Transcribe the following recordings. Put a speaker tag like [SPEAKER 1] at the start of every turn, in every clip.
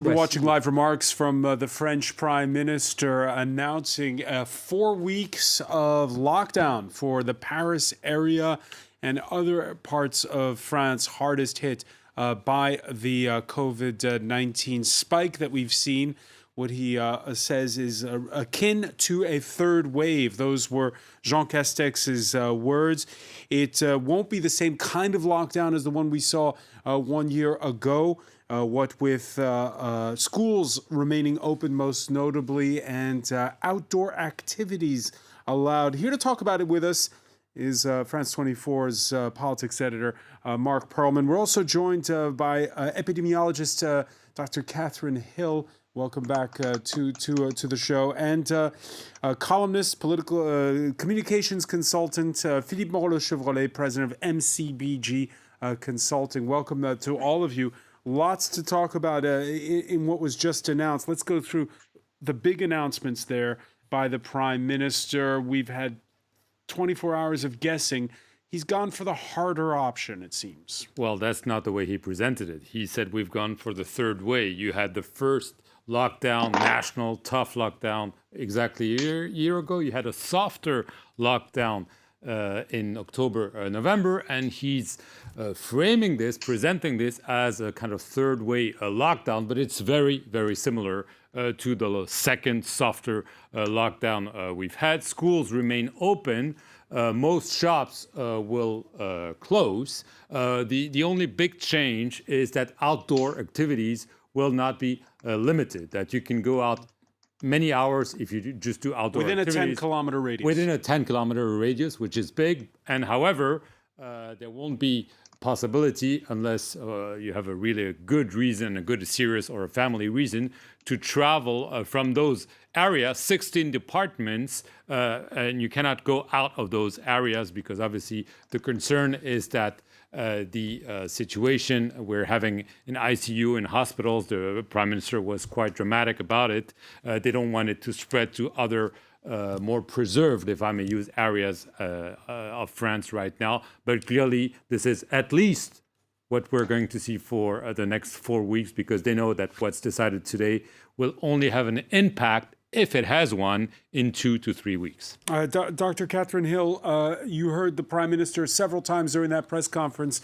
[SPEAKER 1] We're watching live remarks from the French Prime Minister announcing 4 weeks of lockdown for the Paris area and other parts of France hardest hit by the COVID-19 spike that we've seen. What he says is akin to a third wave. Those were Jean Castex's words. It won't be the same kind of lockdown as the one we saw 1 year ago. What with schools remaining open most notably and outdoor activities allowed. Here to talk about it with us is France 24's politics editor, Mark Perlman. We're also joined by epidemiologist Dr. Catherine Hill. Welcome back to the show. And columnist, political communications consultant, Philippe Moreau-Chevrolet, president of MCBG Consulting. Welcome to all of you. Lots to talk about in what was just announced. Let's go through the big announcements there by the Prime Minister. We've had 24 hours of guessing. He's gone for the harder option, it seems.
[SPEAKER 2] Well, that's not the way he presented it. He said we've gone for the third way. You had the first lockdown, national, tough lockdown, exactly a year ago. You had a softer lockdown in October, November, and he's framing this, presenting this as a kind of third way lockdown, but it's very, very similar to the second, softer lockdown we've had. Schools remain open. Most shops will close. The only big change is that outdoor activities will not be limited, that you can go out many hours if you just do outdoor
[SPEAKER 1] within
[SPEAKER 2] activities.
[SPEAKER 1] A 10-kilometer radius.
[SPEAKER 2] Within a 10-kilometer radius, which is big. And however, there won't be possibility unless you have a really good reason, a good serious or a family reason to travel from those areas, 16 departments, and you cannot go out of those areas because obviously the concern is that the situation we're having in ICU and hospitals, the Prime Minister was quite dramatic about it. They don't want it to spread to other more preserved, if I may use, areas of France right now. But clearly, this is at least what we're going to see for the next 4 weeks, because they know that what's decided today will only have an impact, if it has one, in 2 to 3 weeks.
[SPEAKER 1] Dr. Catherine Hill, you heard the Prime Minister several times during that press conference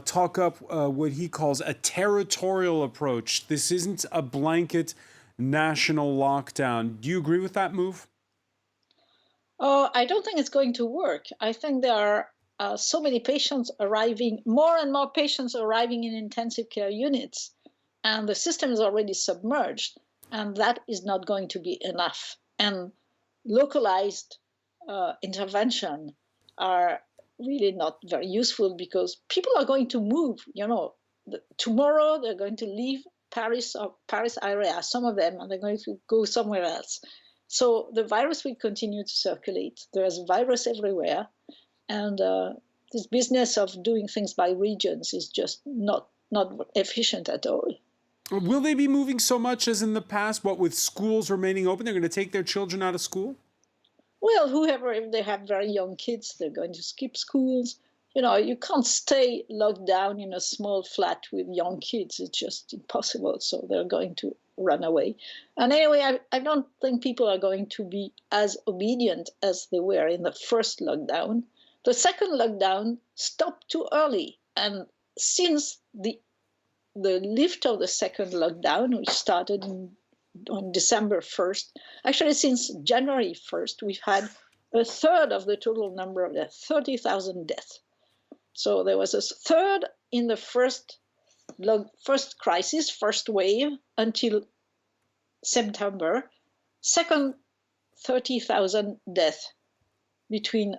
[SPEAKER 1] talk up what he calls a territorial approach. This isn't a blanket national lockdown. Do you agree with that move?
[SPEAKER 3] Oh, I don't think it's going to work. I think there are so many patients arriving, more and more patients arriving in intensive care units, and the system is already submerged, and that is not going to be enough. And localized intervention are really not very useful because people are going to move. Tomorrow they're going to leave Paris or Paris area, some of them, and they're going to go somewhere else. So the virus will continue to circulate. There's virus everywhere. And this business of doing things by regions is just not efficient at all.
[SPEAKER 1] Will they be moving so much as in the past? What with schools remaining open, they're going to take their children out of school?
[SPEAKER 3] Well, whoever, if they have very young kids, they're going to skip schools. You can't stay locked down in a small flat with young kids. It's just impossible. So they're going to run away. And anyway, I don't think people are going to be as obedient as they were in the first lockdown. The second lockdown stopped too early. And since the lift of the second lockdown, which started on December 1st, actually since January 1st, we've had a third of the total number of deaths, 30,000 deaths. So there was a third in the first crisis, first wave, until September. Second, 30,000 deaths between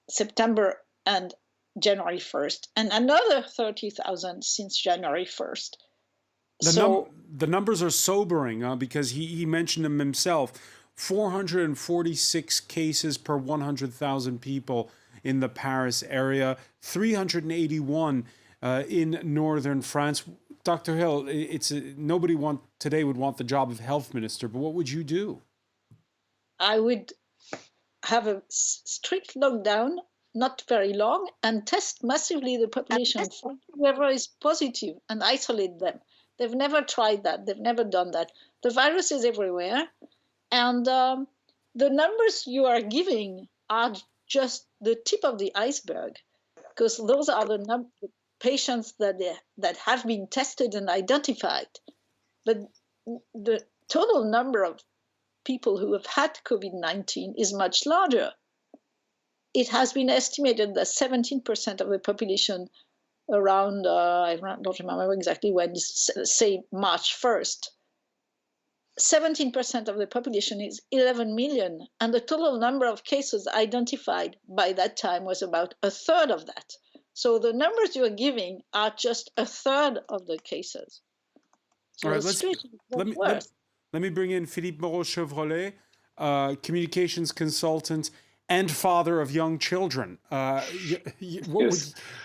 [SPEAKER 3] September and January 1st, and another 30,000 since January 1st.
[SPEAKER 1] The numbers are sobering because he mentioned them himself. 446 cases per 100,000 people in the Paris area, 381 in northern France. Dr. Hill, nobody today would want the job of health minister, but what would you do?
[SPEAKER 3] I would have a strict lockdown, not very long, and test massively the population for whoever is positive and isolate them. They've never tried that. They've never done that. The virus is everywhere. And the numbers you are giving are just the tip of the iceberg, because those are the patients that have been tested and identified. But the total number of people who have had COVID-19 is much larger. It has been estimated that 17% of the population around, I don't remember exactly when, say March 1st, 17% of the population is 11 million, and the total number of cases identified by that time was about a third of that. So the numbers you are giving are just a third of the cases. So
[SPEAKER 1] all right, let me bring in Philippe Moreau-Chevrolet, communications consultant and father of young children. What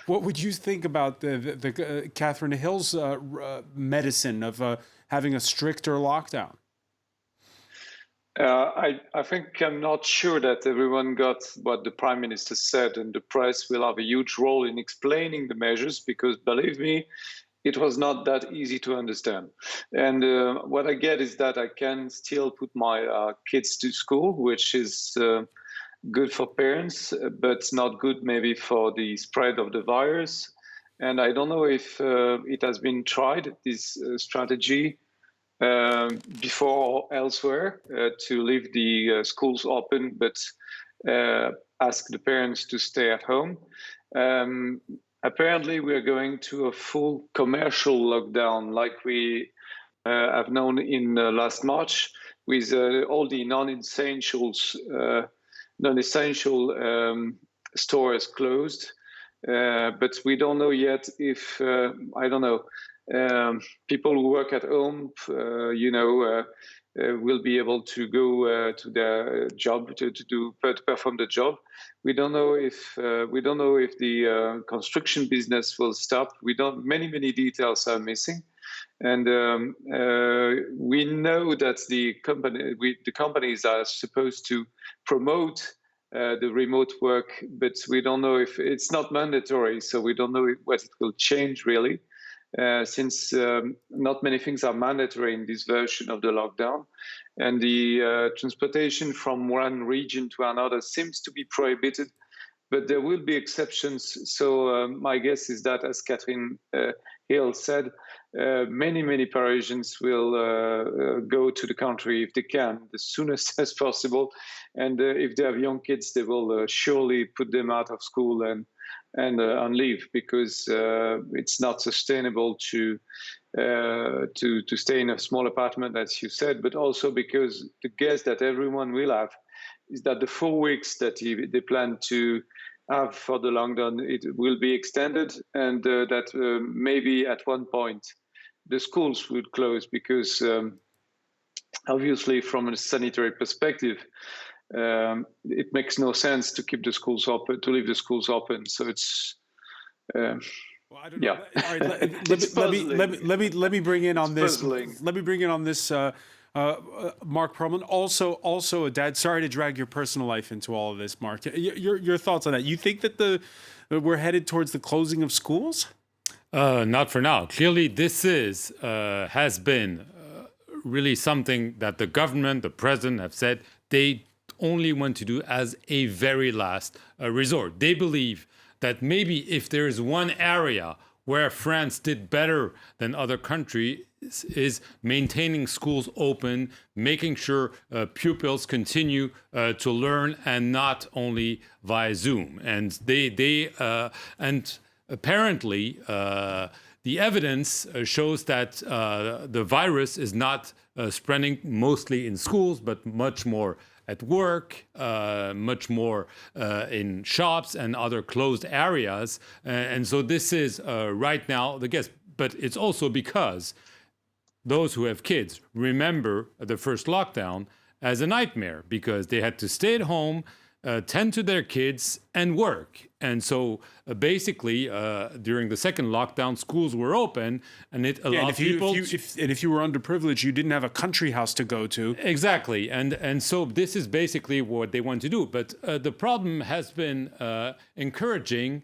[SPEAKER 1] would you think about the Catherine Hill's medicine of having a stricter lockdown?
[SPEAKER 4] I think I'm not sure that everyone got what the Prime Minister said, and the press will have a huge role in explaining the measures, because believe me, it was not that easy to understand. And what I get is that I can still put my kids to school, which is good for parents, but not good maybe for the spread of the virus. And I don't know if it has been tried, this strategy, before or elsewhere, to leave the schools open, but ask the parents to stay at home. Apparently, we are going to a full commercial lockdown like we have known in last March, with all the non-essential stores closed. But we don't know yet if, I don't know, people who work at home, will be able to go to their job to perform the job. We don't know if the construction business will stop. We don't. Many details are missing, and we know that the companies are supposed to promote the remote work, but we don't know if it's not mandatory. So we don't know what it will change really. Since not many things are mandatory in this version of the lockdown, and the transportation from one region to another seems to be prohibited, but there will be exceptions. So my guess is that, as Catherine Hill said, many Parisians will go to the country if they can, as soon as possible. And if they have young kids, they will surely put them out of school and on leave, because it's not sustainable to stay in a small apartment, as you said, but also because the guess that everyone will have is that the 4 weeks that they plan to have for the lockdown, it will be extended, and that maybe at one point the schools would close, because obviously from a sanitary perspective, it makes no sense to keep the schools open, to leave the schools open. So it's
[SPEAKER 1] well, I don't know. Yeah. All right, let me bring in on this. Let me bring in on this. Mark Perlman, also a dad. Sorry to drag your personal life into all of this, Mark. Your thoughts on that? You think that we're headed towards the closing of schools?
[SPEAKER 2] Not for now. Clearly, this has been really something that the government, the president, have said they only want to do as a very last resort. They believe that maybe if there is one area where France did better than other countries, is maintaining schools open, making sure pupils continue to learn, and not only via Zoom. And and apparently the evidence shows that the virus is not spreading mostly in schools, but much more at work, much more in shops and other closed areas. And so this is right now the guess. But it's also because those who have kids remember the first lockdown as a nightmare, because they had to stay at home, tend to their kids, and work. And so basically, during the second lockdown, schools were open, and it allowed people...
[SPEAKER 1] if you were underprivileged, you didn't have a country house to go to.
[SPEAKER 2] Exactly. And so this is basically what they want to do. But the problem has been encouraging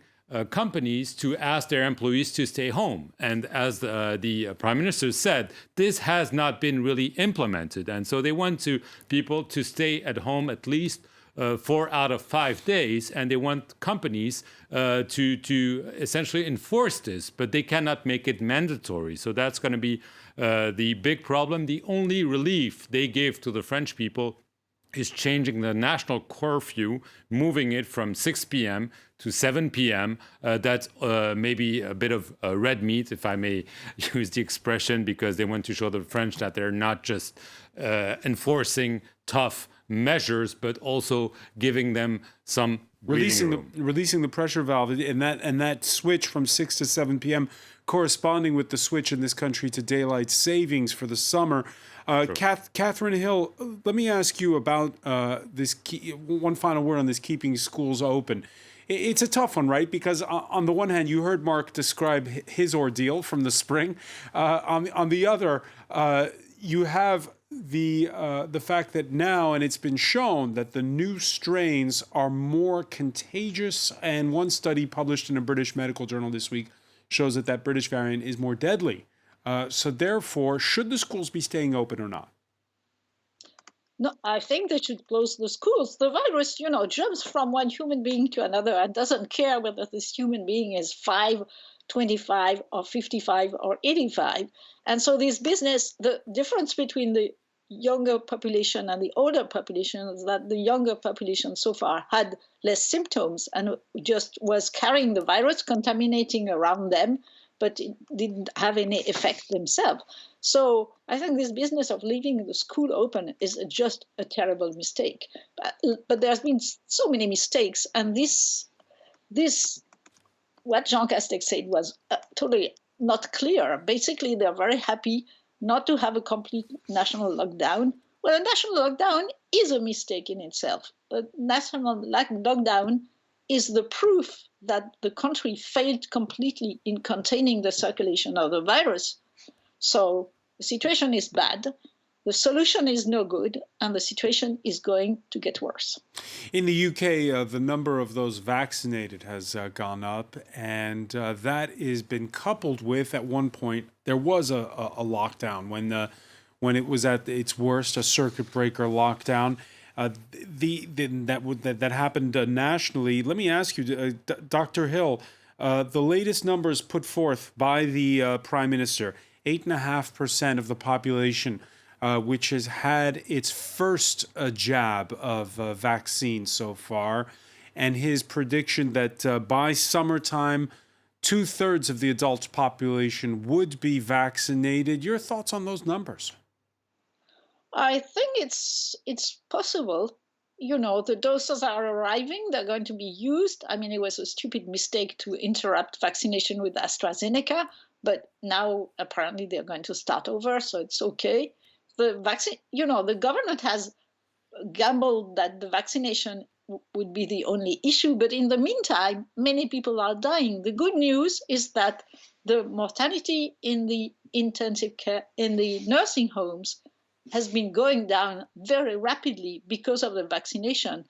[SPEAKER 2] companies to ask their employees to stay home. And as the Prime Minister said, this has not been really implemented. And so they want people to stay at home at least 4 out of 5 days, and they want companies to essentially enforce this, but they cannot make it mandatory. So that's going to be the big problem. The only relief they gave to the French people is changing the national curfew, moving it from 6 p.m. to 7 p.m. That's maybe a bit of red meat, if I may use the expression, because they want to show the French that they're not just enforcing tough measures, but also giving them some
[SPEAKER 1] releasing the pressure valve, and that switch from 6 to 7 p.m. corresponding with the switch in this country to daylight savings for the summer. Catherine Hill, let me ask you about this. One final word on this keeping schools open. It's a tough one, right? Because on the one hand, you heard Mark describe his ordeal from the spring. On the other, you have the fact that now, and it's been shown that the new strains are more contagious. And one study published in a British medical journal this week shows that British variant is more deadly. So therefore, should the schools be staying open or not?
[SPEAKER 3] No, I think they should close the schools. The virus, jumps from one human being to another and doesn't care whether this human being is 5, 25, or 55, or 85. And so this business, the difference between the younger population and the older population is that the younger population so far had less symptoms and just was carrying the virus, contaminating around them, but it didn't have any effect themselves. So I think this business of leaving the school open is just a terrible mistake. But there's been so many mistakes, and this what Jean Castex said was totally not clear. Basically, they're very happy not to have a complete national lockdown. Well, a national lockdown is a mistake in itself. A national lockdown is the proof that the country failed completely in containing the circulation of the virus. So the situation is bad, the solution is no good, and the situation is going to get worse.
[SPEAKER 1] In the UK, the number of those vaccinated has gone up, and that has been coupled with, at one point, there was a lockdown when it was at its worst, a circuit breaker lockdown. That happened nationally. Let me ask you, Dr. Hill, the latest numbers put forth by the Prime Minister, 8.5% of the population which has had its first jab of vaccine so far, and his prediction that by summertime, 2/3 of the adult population would be vaccinated. Your thoughts on those numbers?
[SPEAKER 3] I think it's possible. The doses are arriving. They're going to be used. I mean, it was a stupid mistake to interrupt vaccination with AstraZeneca, but now apparently they're going to start over, so it's okay. The vaccine, the government has gambled that the vaccination would be the only issue, but in the meantime, many people are dying. The good news is that the mortality in the intensive care, in the nursing homes, has been going down very rapidly because of the vaccination.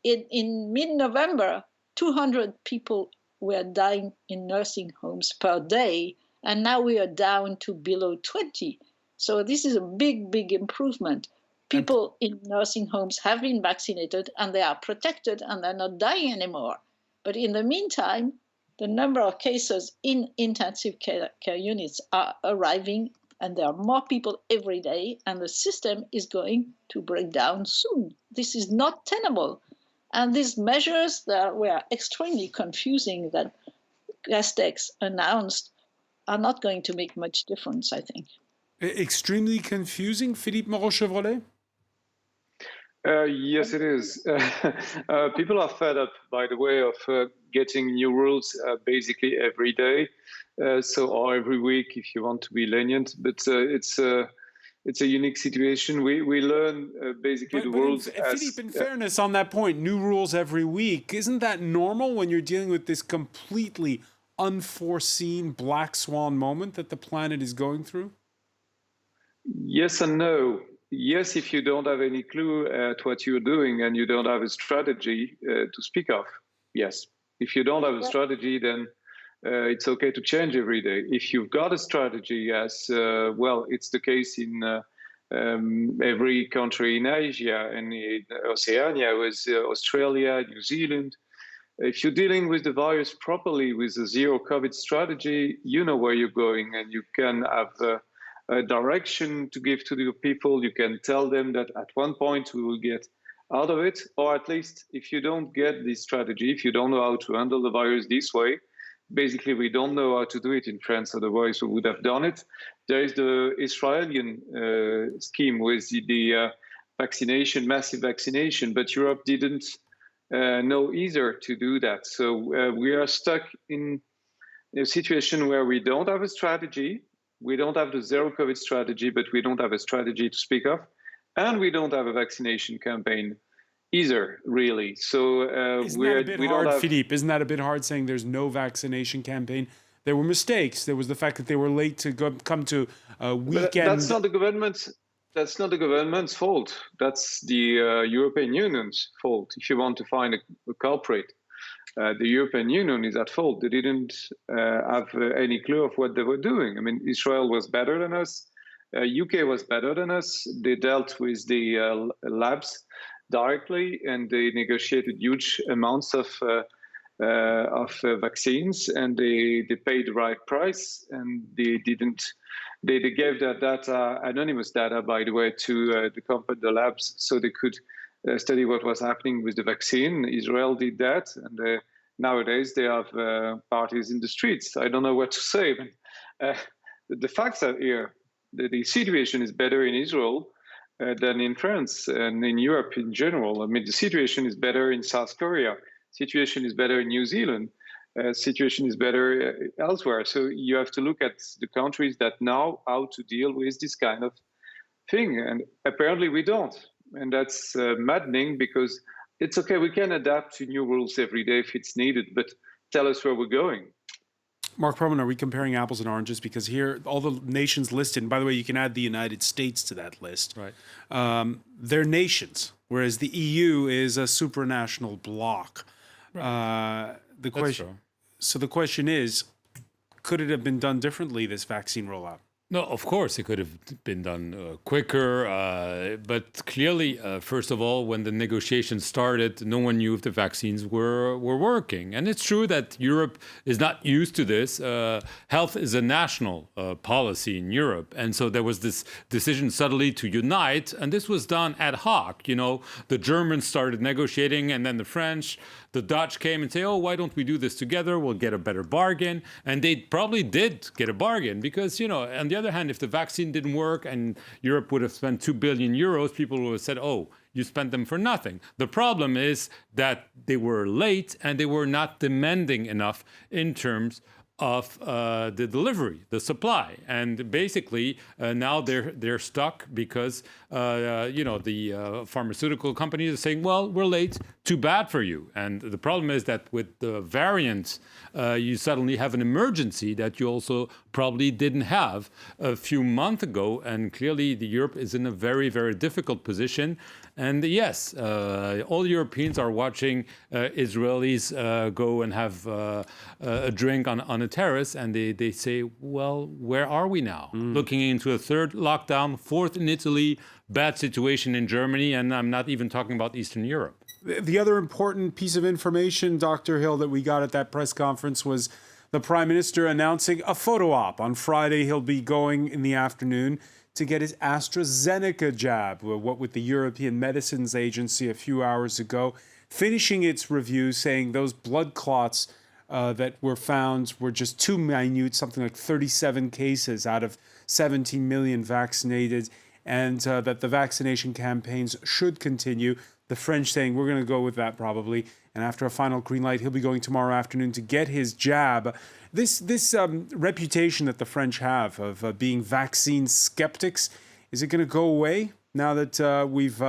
[SPEAKER 3] In mid-November, 200 people were dying in nursing homes per day, and now we are down to below 20. So this is a big, big improvement. People in nursing homes have been vaccinated, and they are protected, and they're not dying anymore. But in the meantime, the number of cases in intensive care units are arriving, and there are more people every day, and the system is going to break down soon. This is not tenable. And these measures that were extremely confusing that Castex announced are not going to make much difference, I think.
[SPEAKER 1] Extremely confusing, Philippe Moreau-Chevrolet?
[SPEAKER 4] Yes, it is. People are fed up, by the way, of getting new rules basically every day, or every week, if you want to be lenient. But it's a unique situation. We learn basically the rules.
[SPEAKER 1] Philippe, in fairness on that point, new rules every week, isn't that normal when you're dealing with this completely unforeseen black swan moment that the planet is going through?
[SPEAKER 4] Yes and no. Yes, if you don't have any clue at what you're doing and you don't have a strategy to speak of, yes. If you don't have a
[SPEAKER 3] Right.
[SPEAKER 4] strategy, then it's okay to change every day. If you've got a strategy, as well, it's the case in every country in Asia and in Oceania, with Australia, New Zealand. If you're dealing with the virus properly with a zero COVID strategy, you know where you're going, and you can have a direction to give to the people. You can tell them that at one point we will get out of it, or at least if you don't get this strategy, if you don't know how to handle the virus this way, basically we don't know how to do it in France, otherwise we would have done it. There is the Israeli scheme with the vaccination, massive vaccination, but Europe didn't know either to do that. So we are stuck in a situation where we don't have a strategy. We don't have the zero COVID strategy, but we don't have a strategy to speak of. And we don't have a vaccination campaign either, really. So
[SPEAKER 1] Isn't that a bit hard, Philippe? Isn't that a bit hard saying there's no vaccination campaign? There were mistakes. There was the fact that they were late to come to a weekend.
[SPEAKER 4] That's not the government. That's not the government's fault. That's the European Union's fault. If you want to find a culprit, the European Union is at fault. They didn't have any clue of what they were doing. I mean, Israel was better than us. UK was better than us. They dealt with the labs directly, and they negotiated huge amounts of vaccines, and they paid the right price, and they didn't. They gave that data, anonymous data, by the way, to the labs, so they could study what was happening with the vaccine. Israel did that, and nowadays they have parties in the streets. I don't know what to say, but the facts are here. The situation is better in Israel than in France and in Europe in general. I mean, the situation is better in South Korea. Situation is better in New Zealand. Situation is better elsewhere. So you have to look at the countries that know how to deal with this kind of thing. And apparently we don't. And that's maddening, because it's okay, we can adapt to new rules every day if it's needed, but tell us where we're going.
[SPEAKER 1] Mark Perman, are we comparing apples and oranges? Because here, all the nations listed, and by the way, you can add the United States to that list.
[SPEAKER 2] Right.
[SPEAKER 1] They're nations, whereas the EU is a supranational bloc.
[SPEAKER 2] Right.
[SPEAKER 1] So the question is, could it have been done differently, this vaccine rollout?
[SPEAKER 2] No, of course, it could have been done quicker. But clearly, first of all, when the negotiations started, no one knew if the vaccines were working. And it's true that Europe is not used to this. Health is a national policy in Europe. And so there was this decision suddenly to unite. And this was done ad hoc. You know, the Germans started negotiating, and then the French. The Dutch came and say, oh, why don't we do this together? We'll get a better bargain. And they probably did get a bargain because, you know, on the other hand, if the vaccine didn't work and Europe would have spent 2 billion euros, people would have said, oh, you spent them for nothing. The problem is that they were late and they were not demanding enough in terms of the delivery, the supply, and basically now they're stuck because the pharmaceutical companies are saying, well, we're late, too bad for you. And the problem is that with the variants, you suddenly have an emergency that you also probably didn't have a few months ago, and clearly the Europe is in a very, very difficult position. And yes, all Europeans are watching Israelis go and have a drink on a terrace, and they say, well, where are we now? Looking into a third lockdown, fourth in Italy, bad situation in Germany, and I'm not even talking about Eastern Europe.
[SPEAKER 1] The other important piece of information, Dr. Hill, that we got at that press conference was the Prime Minister announcing a photo op. On Friday, he'll be going in the afternoon to get his AstraZeneca jab, what with the European Medicines Agency a few hours ago, finishing its review, saying those blood clots that were found were just too minute, something like 37 cases out of 17 million vaccinated, and that the vaccination campaigns should continue. The French saying, we're going to go with that probably. And after a final green light, he'll be going tomorrow afternoon to get his jab. This reputation that the French have of being vaccine skeptics, is it going to go away now that we've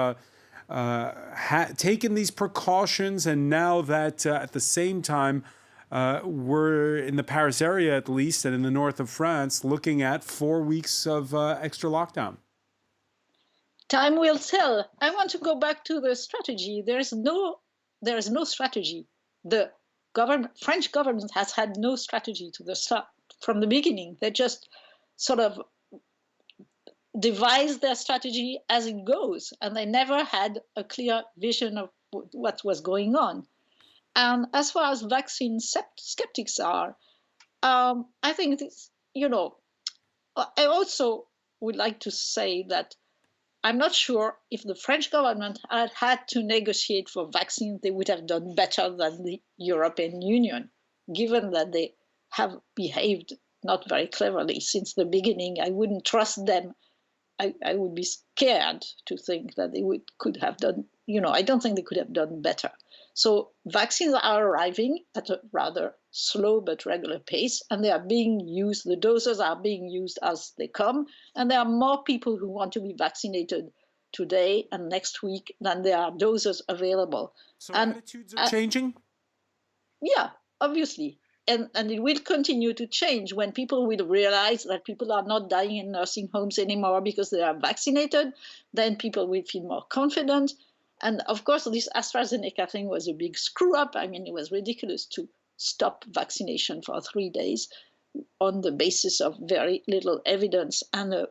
[SPEAKER 1] taken these precautions, and now that at the same time we're in the Paris area at least, and in the north of France, looking at 4 weeks of extra lockdown?
[SPEAKER 3] Time will tell. I want to go back to the strategy. There is no strategy. The French government has had no strategy to the start from the beginning. They just sort of devise their strategy as it goes, and they never had a clear vision of what was going on. And as far as vaccine skeptics are, I think this, I also would like to say that I'm not sure if the French government had had to negotiate for vaccines, they would have done better than the European Union, given that they have behaved not very cleverly since the beginning. I wouldn't trust them. I would be scared to think that they could have done, I don't think they could have done better. So vaccines are arriving at a rather slow but regular pace, and they are being used, the doses are being used as they come, and there are more people who want to be vaccinated today and next week than there are doses available.
[SPEAKER 1] So
[SPEAKER 3] and
[SPEAKER 1] attitudes are changing?
[SPEAKER 3] Yeah, obviously. And it will continue to change when people will realize that people are not dying in nursing homes anymore because they are vaccinated. Then people will feel more confident. And of course, this AstraZeneca thing was a big screw up. I mean, it was ridiculous to stop vaccination for 3 days on the basis of very little evidence and a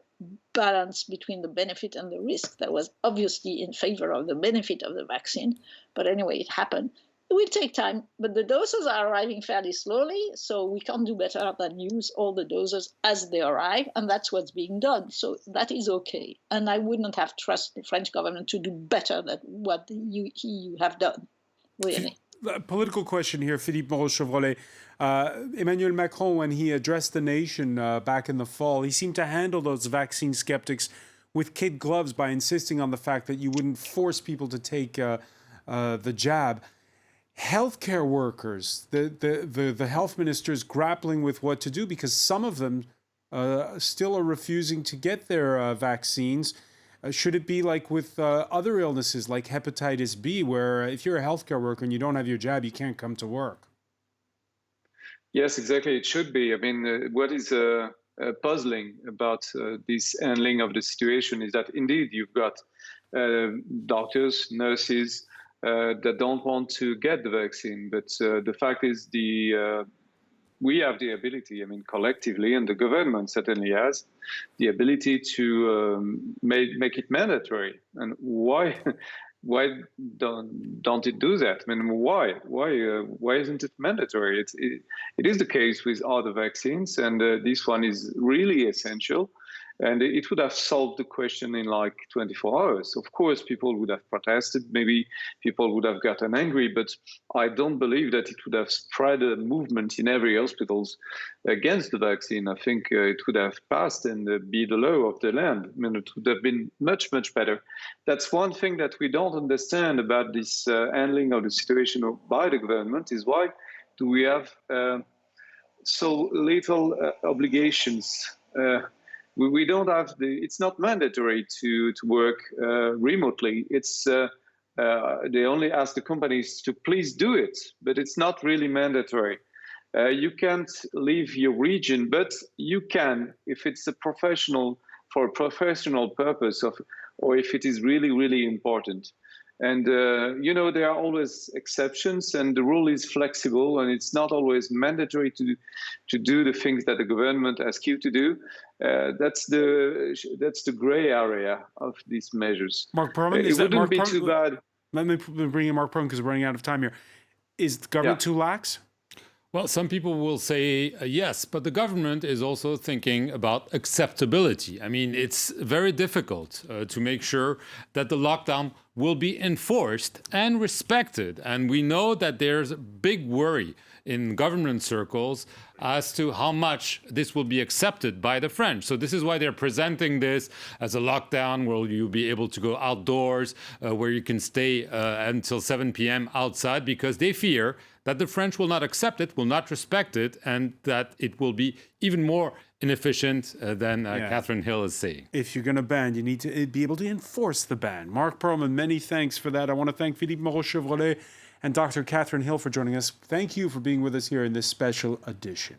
[SPEAKER 3] balance between the benefit and the risk that was obviously in favor of the benefit of the vaccine. But anyway, it happened. It will take time, but the doses are arriving fairly slowly, so we can't do better than use all the doses as they arrive, and that's what's being done. So that is okay. And I wouldn't have trusted the French government to do better than what the EU have done, really.
[SPEAKER 1] A political question here, Philippe Moreau-Chevrolet. Emmanuel Macron, when he addressed the nation back in the fall, he seemed to handle those vaccine skeptics with kid gloves by insisting on the fact that you wouldn't force people to take the jab. Healthcare workers, the health ministers grappling with what to do because some of them still are refusing to get their vaccines. Should it be like with other illnesses like hepatitis B, where if you're a healthcare worker and you don't have your jab, you can't come to work?
[SPEAKER 4] Yes, exactly. It should be. I mean, what is puzzling about this handling of the situation is that indeed you've got doctors, nurses, that don't want to get the vaccine. But the fact is we have the ability, I mean, collectively, and the government certainly has, the ability to make it mandatory. And why don't it do that? I mean, why isn't it mandatory? It is the case with other vaccines, and this one is really essential. And it would have solved the question in like 24 hours. Of course, people would have protested. Maybe people would have gotten angry, but I don't believe that it would have spread a movement in every hospital against the vaccine. I think it would have passed and be the law of the land. I mean, it would have been much, much better. That's one thing that we don't understand about this handling of the situation by the government is why do we have so little obligations? We don't have it's not mandatory to work remotely. It's they only ask the companies to please do it, but it's not really mandatory. You can't leave your region, but you can if it's for a professional purpose or if it is really, really important. And, there are always exceptions and the rule is flexible and it's not always mandatory to do the things that the government asks you to do. That's the gray area of these measures.
[SPEAKER 1] Mark Perlman,
[SPEAKER 4] it wouldn't be too bad.
[SPEAKER 1] Let me bring in Mark Perlman because we're running out of time here. Is the government too lax?
[SPEAKER 2] Well, some people will say yes, but the government is also thinking about acceptability. I mean, it's very difficult to make sure that the lockdown will be enforced and respected. And we know that there's a big worry in government circles as to how much this will be accepted by the French. So this is why they're presenting this as a lockdown where you'll be able to go outdoors, where you can stay until 7 p.m. outside, because they fear that the French will not accept it, will not respect it, and that it will be even more inefficient than Catherine Hill is saying.
[SPEAKER 1] If you're going to ban, you need to be able to enforce the ban. Mark Perlman, many thanks for that. I want to thank Philippe Moreau-Chevrolet and Dr. Catherine Hill for joining us. Thank you for being with us here in this special edition.